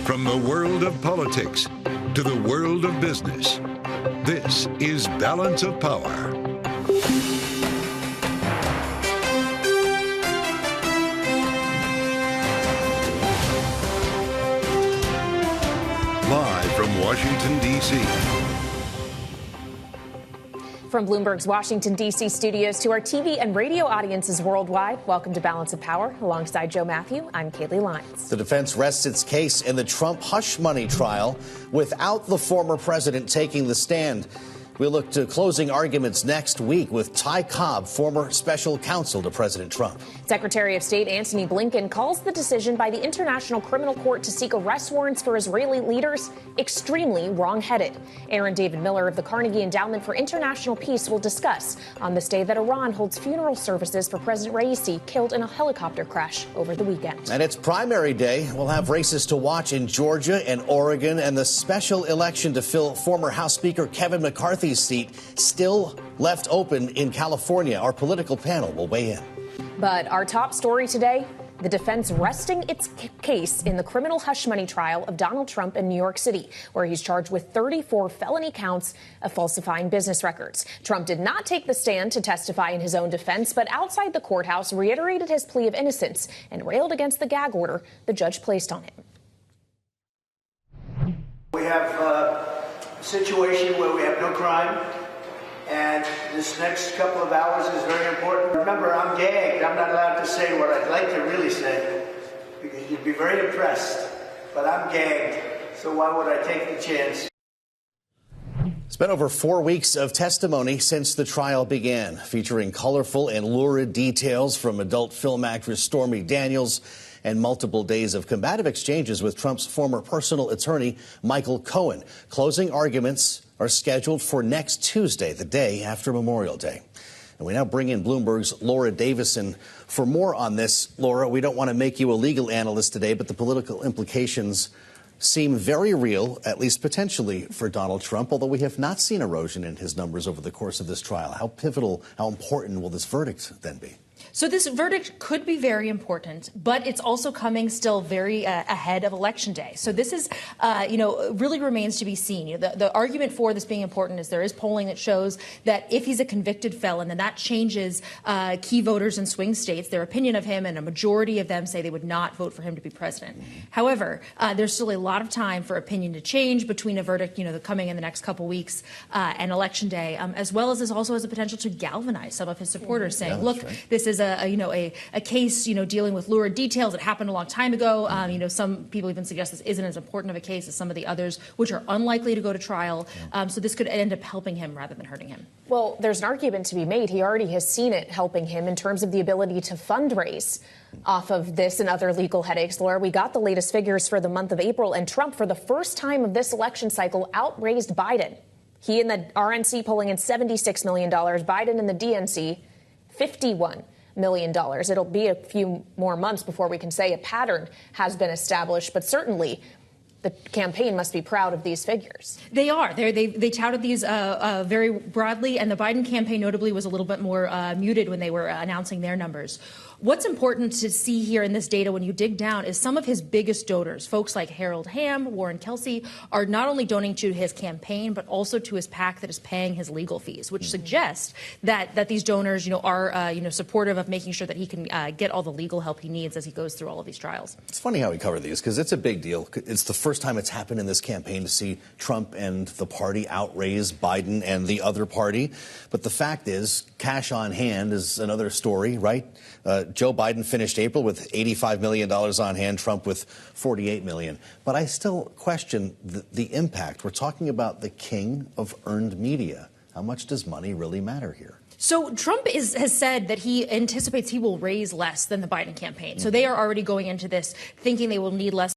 From the world of politics to the world of business, this is Balance of Power. Live from Washington, D.C. From Bloomberg's Washington, D.C. studios to our TV and radio audiences worldwide, welcome to Balance of Power. Alongside Joe Matthew, I'm Kaylee Lyons. The defense rests its case in the Trump hush money trial without the former president taking the stand. We look to closing arguments next week with Cobb, former special counsel to President Trump. Secretary of State Antony Blinken calls the decision by the International Criminal Court to seek arrest warrants for Israeli leaders extremely wrong-headed. Aaron David Miller of the Carnegie Endowment for International Peace will discuss on this day that Iran holds funeral services for President Raisi, killed in a helicopter crash over the weekend. And it's primary day. We'll have races to watch in Georgia and Oregon, and the special election to fill former House Speaker Kevin McCarthy's seat still left open in California. Our political panel will weigh in. But our top story today, the defense resting its case in the criminal hush money trial of Donald Trump in New York City, where he's charged with 34 felony counts of falsifying business records. Trump did not take the stand to testify in his own defense, but outside the courthouse reiterated his plea of innocence and railed against the gag order the judge placed on him. We have a situation where we have no crime, and this next couple of hours is very important. Remember, I'm gagged. I'm not allowed to say what I'd like to really say, because you'd be very impressed. But I'm gagged, so why would I take the chance? It's been over 4 weeks of testimony since the trial began, featuring colorful and lurid details from adult film actress Stormy Daniels and multiple days of combative exchanges with Trump's former personal attorney, Michael Cohen. Closing arguments are scheduled for next Tuesday, the day after Memorial Day. And we now bring in Bloomberg's Laura Davison for more on this. Laura, we don't want to make you a legal analyst today, but the political implications seem very real, at least potentially, for Donald Trump, although we have not seen erosion in his numbers over the course of this trial. How pivotal, how important will this verdict then be? So this verdict could be very important, but it's also coming still very ahead of Election Day. So this is, really remains to be seen. The argument for this being important is there is polling that shows that if he's a convicted felon, then that changes key voters in swing states, their opinion of him, and a majority of them say they would not vote for him to be president. However, there's still a lot of time for opinion to change between a verdict, coming in the next couple weeks and Election Day, as well as this also has the potential to galvanize some of his supporters, saying, look, this is a case, dealing with lurid details that happened a long time ago. Some people even suggest this isn't as important of a case as some of the others, which are unlikely to go to trial. So this could end up helping him rather than hurting him. Well, there's an argument to be made. He already has seen it helping him in terms of the ability to fundraise off of this and other legal headaches. Laura, we got the latest figures for the month of April, and Trump, for the first time of this election cycle, outraised Biden. He in the RNC polling in $76 million, Biden in the DNC, $51 million. It'll be a few more months before we can say a pattern has been established, but certainly the campaign must be proud of these figures. They are. They touted these very broadly, and the Biden campaign notably was a little bit more muted when they were announcing their numbers. What's important to see here in this data when you dig down is some of his biggest donors, folks like Harold Hamm, Warren Kelsey, are not only donating to his campaign, but also to his PAC that is paying his legal fees, which suggests that these donors, are, supportive of making sure that he can get all the legal help he needs as he goes through all of these trials. It's funny how we cover these, because it's a big deal. It's the first time it's happened in this campaign to see Trump and the party outraise Biden and the other party. But the fact is, cash on hand is another story, right? Joe Biden finished April with $85 million on hand, Trump with $48 million. But I still question the impact. We're talking about the king of earned media. How much does money really matter here? So Trump has said that he anticipates he will raise less than the Biden campaign. So they are already going into this thinking they will need less